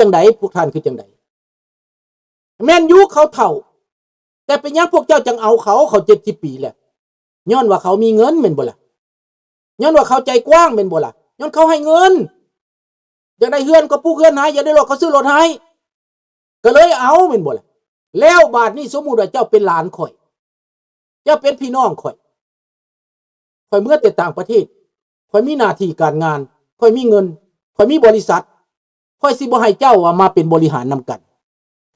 จังไดพวกท่านคือจังไดแม่นยุเขาเฒ่าแต่เป็นยังพวกเจ้าจังเอาเขา70 ปีแหละย้อนว่าเขามีเงินแม่นบ่ล่ะย้อนว่าเขาใจกว้างแม่นบ่ล่ะย้อนเขาให้เงินอยากได้เฮือนก็ปลูกเฮือนให้อยากได้รถก็ซื้อรถให้ก็เลยเอาแม่นบ่ล่ะแล้วบาดนี้สมมุติว่าเจ้าเป็นหลานข่อยเจ้าเป็นพี่น้องข่อยเมื่อแต่ต่างประเทศข่อยมีหน้าที่การงานข่อยมีเงินข่อยมีบริษัทข่อยสิบ่ให้เจ้าว่ามาเป็นบริหารนำกัน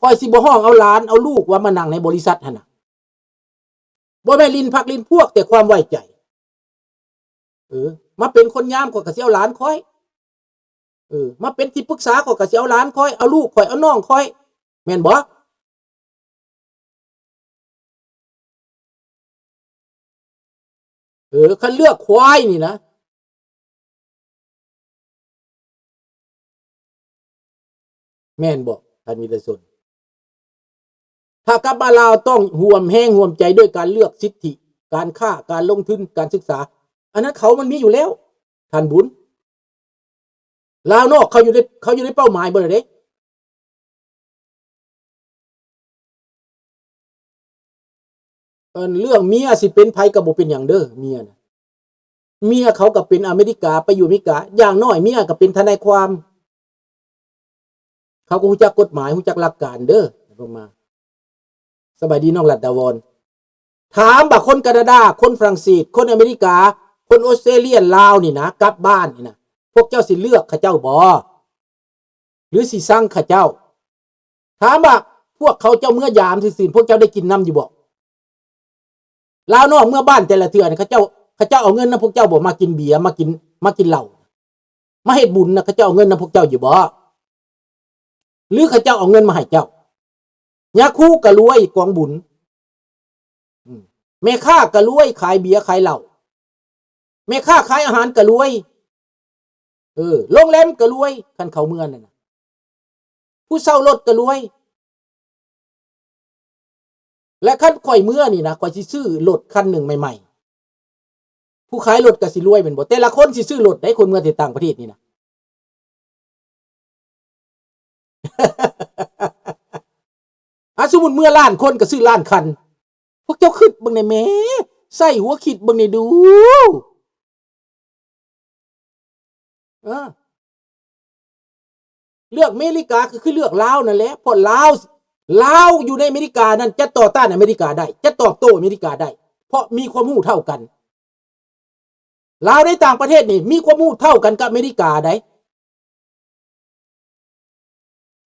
ข่อยสิบ่ฮ้องเอาหลานเอาลูกว่ามานั่งในบริษัทหั่นน่ะบ่แม่นลิ้นพักลิ้นพวกแต่ความไว้ใจมาเป็นคนยามข่อยก็สิเอาหลานข่อยมาเป็นที่ปรึกษาข่อยก็สิเอาหลานข่อยเอาลูกข่อยเอาน้องข่อยแม่นบ่คันเลือกควายนี่นะแม่นบ่ท่านวิรชนถ้ากลับมาลาวต้องห่วมแห้งห่วมใจด้วยการเลือกสิทธิการค้าการลงทุนการศึกษาอันนั้นเขามันมีอยู่แล้วท่านบุญลาวนอกเขาอยู่ในเป้าหมายบ่ได้เด้เรื่องเมียสิเป็นไผก็บ่เป็นหยังเด้อเมียน่ะเมียเขาก็เป็นอเมริกาไปอยู่อเมริกาอย่างน้อยเมียก็เป็นทนายความเขาก็รู้จักกฎหมายรู้จักหลักการเด้อลงมาสบายดีน้องรัตดาวรถามบ่าคนแคนาดาคนฝรั่งเศสคนอเมริกาคนออสเตรเลียลาวนี่นะกลับบ้านนี่นะพวกเจ้าสิเลือกข้าเจ้าบ่หรือสิสั่งข้าเจ้าถามว่าพวกเขาเจ้าเมื่อยามซื่อๆพวกเจ้าได้กินน้ำอยู่บ่ลาวนอกเมื่อบ้านแต่ละเทื่อนี่ข้าเจ้าเอาเงินนำพวกเจ้าบ่มากินเบียร์มากินเหล้ามาเฮ็ดบุญนะข้าเจ้าเอาเงินนำพวกเจ้าอยู่บ่หรือข้าเจ้าเอาเงินมาให้เจ้ายาคูก็รวยกองบุญแม่ค้าก็รวยขายเบียร์ขายเหล้าแม่ค้าขายอาหารก็รวยโรงแรมก็รวยคันเขาเมืองนั่นน่ะผู้เช่ารถก็รวยและคันข่อยเมื่อนี่นะข่อยสิซื้อรถคันหนึ่งใหม่ๆผู้ขายรถก็สิรวยเป็นบ่แต่ละคนสิซื้อรถได้คนเมื่อที่ต่างประเทศนี่นะสมมุติเมื่อล้านคนก็ซื้อล้านคันพวกเจ้าคิดเบิ่งได้แหมใส่หัวคิดเบิ่งได้ดูเลือกอเมริกาก็คือเลือกลาวนั่นแหละเพราะลาวอยู่ในอเมริกานั่นจะต่อต้านอเมริกาได้จะตอบโต้อเมริกาได้เพราะมีความรู้เท่ากันลาวในต่างประเทศนี่มีความรู้เท่ากันกับอเมริกาได้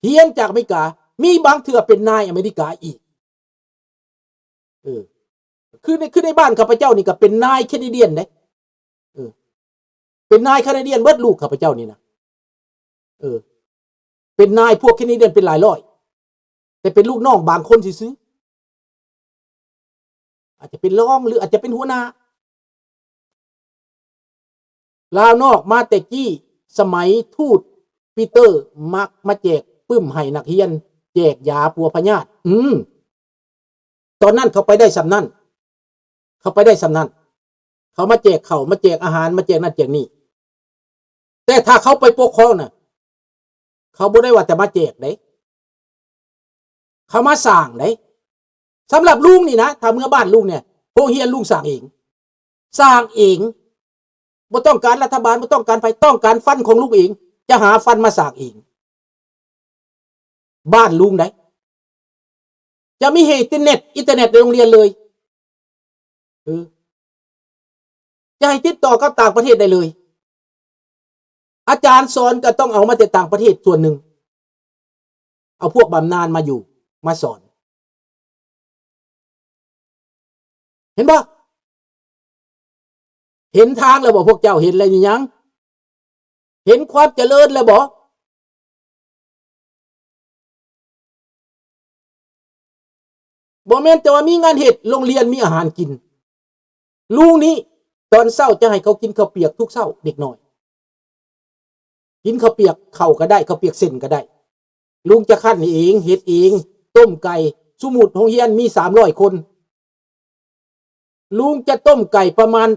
เฮียนจากอเมริกามีบางเถื่อเป็นนายอเมริกาอีกคือในบ้านข้าพเจ้านี่ก็เป็นนายแคนาเดียนเด้เป็นนายแคนาเดียนเบิดลูกข้าพเจ้านี่นะเป็นนายพวกแคนาเดียนเป็นหลายร้อยแต่เป็นลูกน้องบางคนซื้ออาจจะเป็นรองหรืออาจจะเป็นหัวหน้าลาวนอกมาแต่กี้สมัยทูตปีเตอร์มักมาแจกปึ้มให้นักเรียนแจกยาปัวพยาธิตอนนั้นเขาไปได้สำนั้นเขามาแจกเขามาแจกอาหารมาแจกนั่นแจกนี่แต่ถ้าเขาไปปกครองน่ะเขาบ่ได้ว่าจะมาแจกได้เขามาสร้างได้สำหรับลุงนี่นะถ้าเมื่อบ้านลุงเนี่ยโรงเรียนลุงสร้างเองบ่ต้องการรัฐบาลบ่ต้องการไผต้องการฟันของลุงเองจะหาฟันมาสร้างเองบ้านลุงได้จะมีอินเทอร์เน็ตในโรงเรียนเลยจะให้ติดต่อกับต่างประเทศได้เลยอาจารย์สอนก็ต้องเอามาจากต่างประเทศส่วนหนึ่งเอาพวกบำนาญมาอยู่มาสอนเห็นบ่เห็นทางแล้วบ่พวกเจ้าเห็นอะไรยังเห็นความเจริญแล้วบ่แม่นแต่ว่ามีงานเฮ็ดโรงเรียนมีอาหารกินลุงนี้ตอนเช้าจะให้เขากินข้าวเปียกทุกเช้าเด็กน้อยกินข้าวเปียกข้าวก็ได้ข้าวเปียกเส้นก็ได้ลุงจะคั่นเองเฮ็ดเองต้มไก่สมมุติโรงเรียนมี300คนลุงจะต้มไก่ประมาณ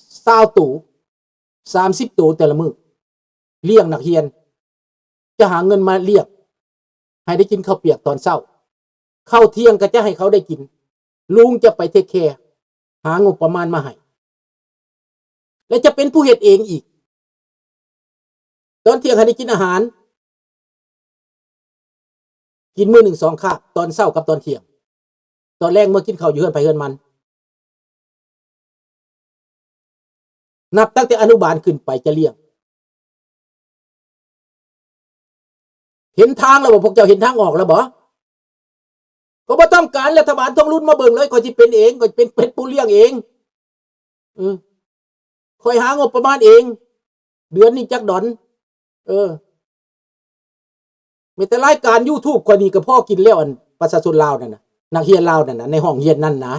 20ตู้30ตู้แต่ละมื้อเลี้ยงนักเรียน จะหาเงินมาเลี้ยงให้ได้กินข้าวเปียกตอนเช้าข้าวเที่ยงก็จะให้เขาได้กินลุงจะไปเทคแคร์หางบประมาณมาให้และจะเป็นผู้เฮ็ดเองอีกตอนเที่ยงให้ได้กินอาหารกินมื้อ1 2คาบตอนเช้ากับตอนเที่ยงตอนแรกเมื่อกินข้าวอยู่เฮือนไปเฮือนมันนับตั้งแต่อนุบาลขึ้นไปจะเลี้ยงเห็นทางแล้วบ่พวกเจ้าเห็นทางออกแล้วบ่ก็บ่ต้องการรัฐบาลท้องรุ่นมาเบิ่งเลยก็สิเป็นเองก็เป็นผู้เลี้ยงเองค่อยหางบประมาณเองเดือนนี้จักดอนมีแต่รายการ YouTube กว่านี้ก็พอกินแล้วอันประชาชนลาวนั่นน่ะนักเรียนลาวนั่นน่ะในห้องเรียนนั่นนะ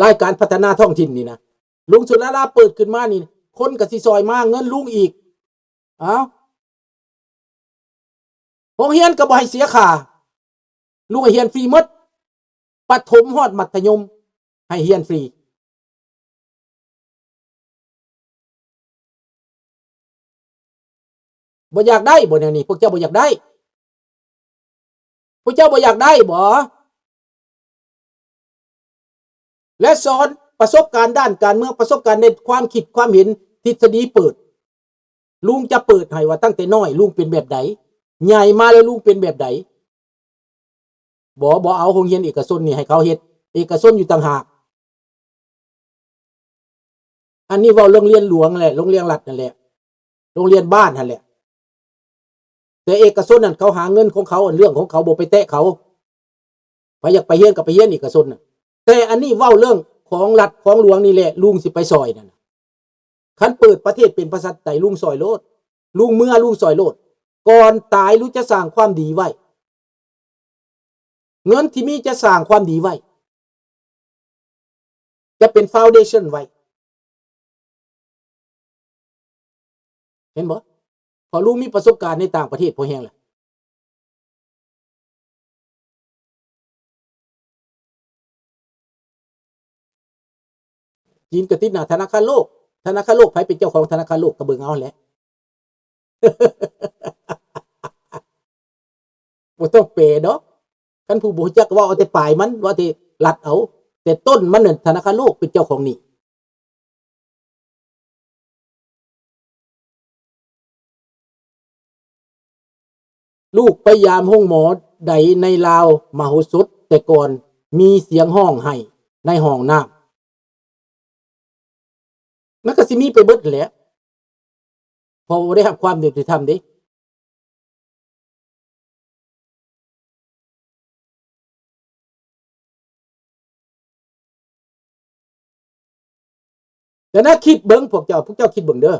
รายการพัฒนาท้องถิ่นนี่นะลุงสุราลาเปิดขึ้นมานี่คนก็สิซอยมาเงินลุงอีกอ้าวโรงเรียนก็บ่ให้เสียค่าลุงให้เรียนฟรีหมดประถมฮอดมัธยมให้เรียนฟรีบ่อยากได้บ่แนวนี้พวกเจ้าบ่อยากได้พวกเจ้าบ่อยากได้บ่และสอนประสบการณ์ด้านการเมืองประสบการณ์ในความคิดความเห็นทฤษฎีเปิดลุงจะเปิดให้ว่าตั้งแต่น้อยลุงเป็นแบบใดใหญ่มาแล้วลุงเป็นแบบใดบ่เอาโรงเรียนเอกชนนี่ให้เขาเฮ็ดเอกชนอยู่ต่างหากอันนี้เว้าโรงเรียนหลวงแหละโรงเรียนรัฐนั่นแหละโรงเรียนบ้านนั่นแหละแต่เอกชนนั่นเขาหาเงินของเขาเรื่องของเขาบ่ไปแตะเขาไปอยากไปเรียนก็ไปเรียนเอกชนน่ะแต่อันนี้เว้าเรื่องของรัฐของหลวงนี่แหละลุงสิไปซอยนั่นคันเปิดประเทศเป็นประชาธิปไตยลุงซอยโลดลุงเมื่อลุงซอยโลดก่อนตายลุงจะสร้างความดีไว้เงินที่มีจะสร้างความดีไว้จะเป็นฟาวเดชั่นไว้เห็นบ่พอลุงมีประสบการณ์ในต่างประเทศพอแห้งแหละจีนก็ติดหน้าธนาคารโลกไผเป็นเจ้าของธนาคารโลกก็เบิ่งเอาแหละบ่ต้องเปดอกคันผู้บ่รู้จักก็ว่าเอาแต่ปลายมันว่าแต่รัดเอาแต่ต้นมันนั่นธนาคารโลกเป็นเจ้าของนี่ลูกไปยามห้องหมอใดในลาวมโหสถแต่ก่อนมีเสียงห้องไห้ในห้องน้ำมันก็สิมีไปเบิดแหละพอบ่ได้รับความยุติธรรมเด้แต่นะคิดเบิ่งพวกเจ้าคิดเบิ่งเด้อ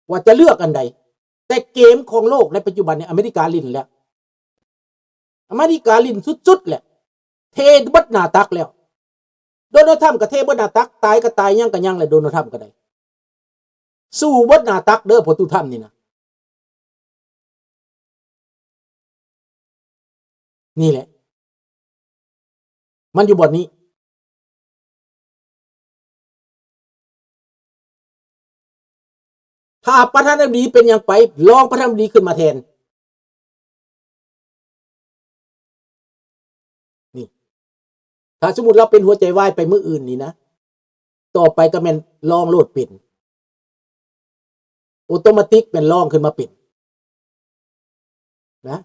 ว่าจะเลือกอันใดแต่เกมของโลกในปัจจุบันเนี่ยอเมริกาลิ้นแล้วอเมริกาลิ้นสุดๆแหละเทเบิดหน้าตักแล้วโดนัลด์ทรัมป์ก็เทเบิดหน้าตักตายก็ตายยังก็ยังแหละโดนัลด์ทรัมป์ก็ได้สู้เบิดหน้าตักเด้อพอตูทำนี่นะนี่แหละมันอยู่บทนี้ถ้าประธานาธิบดีเป็นอย่างไปรองประธานาธิบดีขึ้นมาแทนนี่ถ้าสมมุติเราเป็นหัวใจวายไปมื้ออื่นนี่นะต่อไปก็แม่นรองโลดเป็นออโตเมติกเป็นรองขึ้นมาเป็นนะ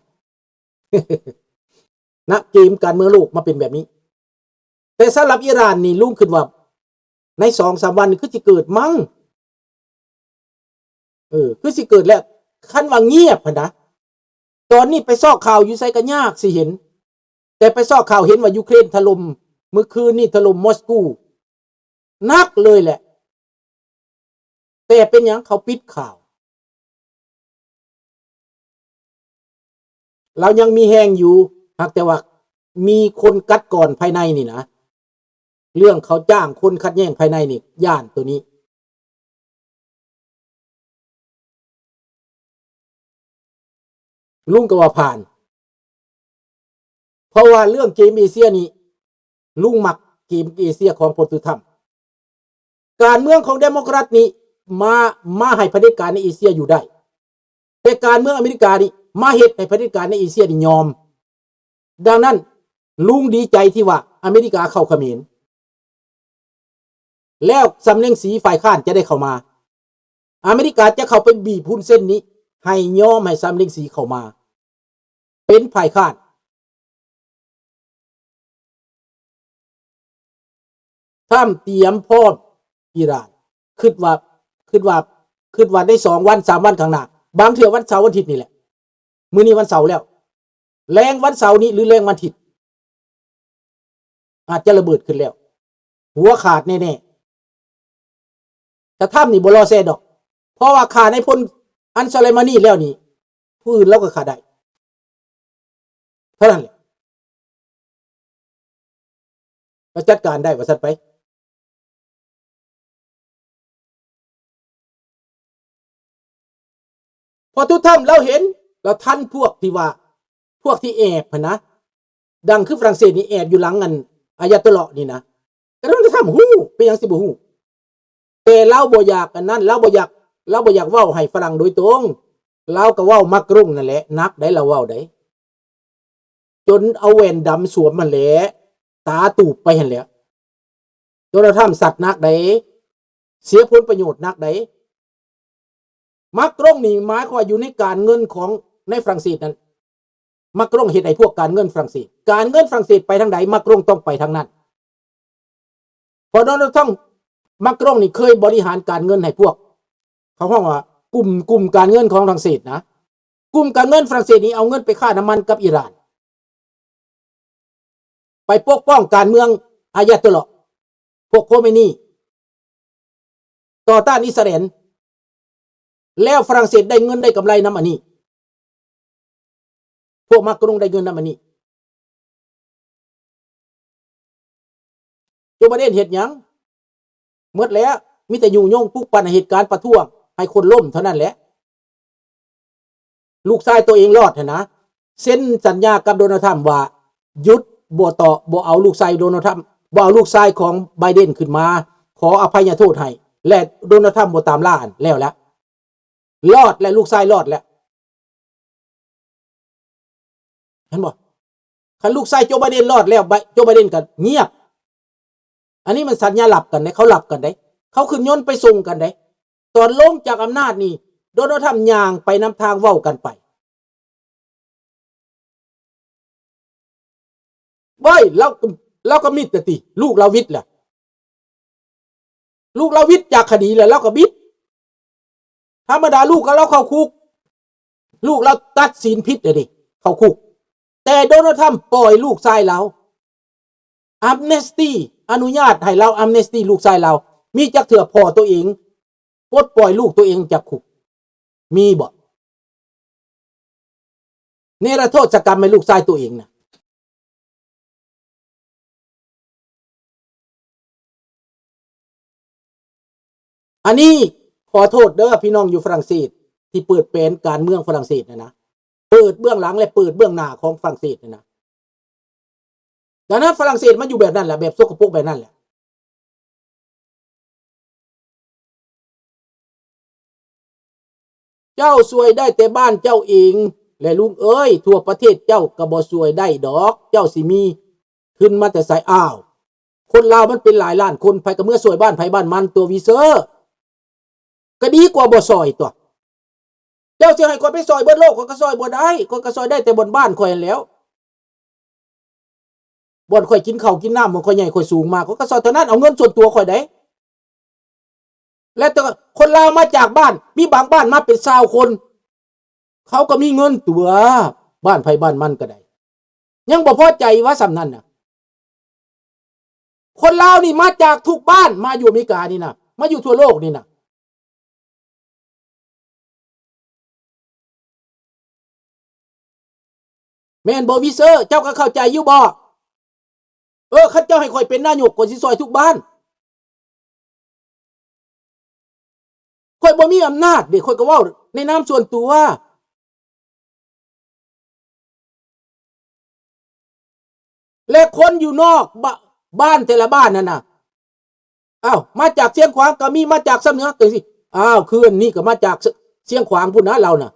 นะเกมการเมืองโลกมาเป็นแบบนี้แต่สำหรับอิหร่านนี่ลุงขึ้นว่าใน 2-3 วันนี่คือสิเกิดมั้งคือสิเกิดแล้วคันว่าเงียบพุ่นนะตอนนี้ไปซอกข่าวอยู่ไสก็ยากสิเห็นแต่ไปซอกข่าวเห็นว่ายูเครนถล่มเมื่อคืนนี่ถล่มมอสโกนักเลยแหละแต่เป็นหยังเขาปิดข่าวเรายังมีแฮงอยู่หากแต่ว่ามีคนกัดก่อนภายในนี่นะเรื่องเขาจ้างคนคัดแย่งภายในนี่ย่านตัวนี้ลุงก็ว่าผ่านเพราะว่าเรื่องเกมเอเชียนี่ลุงมักเกมเอเชียของโปรตุเกสการเมืองของเดโมแครตนี่ มามาให้เผด็จการในเอเชียอยู่ได้แต่การเมืองอเมริกานี่มาเฮ็ดให้เผด็จการในเอเชียนี่ยอมดังนั้นลุงดีใจที่ว่าอเมริกาเข้าเขมรแล้วสำเร็จสีฝ่ายค้านจะได้เข้ามาอเมริกาจะเข้าไปบีบหุ้นเส้นนี้ให้ยอมให้สำเร็จสีเข้ามาเป็นฝ่ายค้านท่ามเตรียมพร้อมอิหร่านคิดว่าได้2 วัน 3 วันข้างหน้าบางเทื่อวันเสาร์วันอาทิตย์นี่แหละมื้อนี้วันเสาร์แล้วแรงวันเสาร์นี้หรือแรงวันอาทิตย์อาจจะระเบิดขึ้นแล้วหัวขาดแน่ๆแต่ถ้ำนี่บ่รอแซ่ดอกเพราะว่าขาในพลอันซาเลมานีแล้วนี่ผู้อื่นเราก็ขาได้เท่านั้นแหละก็จัดการได้ว่าซั่นไปพอทุกท่านเราเห็นเราทันพวกที่ว่าพวกที่แอบนะดังคือฝรั่งเศสนี่แอบอยู่หลังกันอายาตอเลาะนี่นะแต่เราจะทำหู้เป็นยังสิบ่หู้แต่เราบ่อยากกันนั้นเราบ่อยากเว้าให้ฝรั่งโดยตรงเราก็เว้ามักรุ่งนั่นแหละนักได้เราเว้าได้จนเอาแว่นดำสวมมันแหละตาตูบไปหั่นแหละจนเราทำสัตว์นักได้เสียผลประโยชน์นักได้มักรุ่งนี่หมายความว่าอยู่ในการเงินของในฝรั่งเศสนั้นมักรุ่งเฮ็ดให้พวกการเงินฝรั่งเศสไปทางใดมักรุ่งต้องไปทางนั้นพอโดนัลด์ทรัมป์มักรุ่งนี่เคยบริหารการเงินให้พวกเขาห้องว่ากลุ่มการเงินของฝรั่งเศสนะกลุ่มการเงินฝรั่งเศสนี้เอาเงินไปค่าน้ำมันกับอิหร่านไปปกป้องการเมืองอายาตอเลาะห์พวกโคเมนีต่อต้านอิสราเอลแล้วฝรั่งเศสได้เงินได้กำไรน้ำอันนี้พวกมักรุ่งได้เงินน้ำอันนี้โจไบเดนเฮ็ดหยังหมดแล้วมีแต่ยุ่งยงปลุกปั่นเหตุการณ์ประท้วงให้คนล้มเท่านั้นแหละลูกชายตัวเองรอดนะเซ็นสัญญากับโดนัลด์ทรัมป์ว่าหยุดบ่เอาลูกชายโดนัลด์ทรัมป์บ่เอาลูกชายของไบเดนขึ้นมาขออภัยโทษให้และโดนัลด์ทรัมป์บ่ตามล่าแล้วรอดและลูกชายรอดแล้วเห็นบ่คันลูกชายโจไบเดนรอดแล้วโจไบเดนก็เงียบอันนี้มันสัญญาหลับกันได้เขาหลับกันได้เขาขึ้นยนต์ไปส่งกันได้ตอนลงจากอำนาจนี่โดนัลด์ทรัมป์ย่างไปนำทางเว้ากันไปบ่อยเราก็มิดติลูกเราวิทย์แหละลูกเราวิทย์จากคดีแล้วเราก็บิดธรรมดาลูกเราเข้าคุกลูกเราตัดสินผิดดิเข้าคุกแต่โดนัลด์ทรัมป์ปล่อยลูกชายเราอัมเนสตี้อนุญาตให้เราอัมเนสตี้ลูกชายเรามีจักเถื่อพ่อตัวเองปลดปล่อยลูกตัวเองจากคุกมีบ่เนรโทษกรรมให้ลูกชายตัวเองนะอันนี้ขอโทษเด้อพี่น้องอยู่ฝรั่งเศสที่เปิดเป็นการเมืองฝรั่งเศสนะเปิดเบื้องหลังและเปิดเบื้องหน้าของฝรั่งเศสนะดังนั้นฝรั่งเศสมันอยู่แบบนั้นแหละแบบสกปรกแบบนั้นแหละเจ้าสวยได้แต่บ้านเจ้าเองและลุงเอ้ยทั่วประเทศเจ้าก็บ่สวยได้ดอกเจ้าสิมีขึ้นมาแต่ใส่อ้าวคนลาวมันเป็นหลายล้านคนไปก็เมื่อสวยบ้านไผบ้านมันตัววีเซอร์ก็ดีกว่าบ่ซอยตัวเจ้าสิให้คนไปซอยเบิดโลกก็ซอยบ่ได้ก็ซอยได้แต่บนบ้านข่อยนั่นแหล้วบ่อนข่อยกินข้าวกินน้ำบ่ข่อยใหญ่ข่อยสูงมากก็ซอยเท่านั้นเอาเงินส่วนตัวข่อยได้และแต่คนลาวมาจากบ้านมีบางบ้านมาเป็น20คนเขาก็มีเงินตัวบ้านไผบ้านมันก็ได้ยังบ่พอใจว่าสำนั้นน่ะคนลาวนี่มาจากทุกบ้านมาอยู่อเมริกานี่นะมาอยู่ทั่วโลกนี่นะแม่นบ่วิเซอร์เจ้าก็เข้าใจอยู่บ่ข้าเจ้าให้ข่อยเป็นนายกข่อยสิซอยทุกบ้านข่อยบ่มีอำนาจเด้ข่อยก็เว้าในนามส่วนตัวและคนอยู่นอกบ้านแต่ละบ้านนั่นน่ะอ้าวมาจากเชียงขวางก็มีมาจากสำเหนือจังซี่ อ้าวคืออันนี้ก็มาจากเสียงขวางพุ่นนะเราน่ะ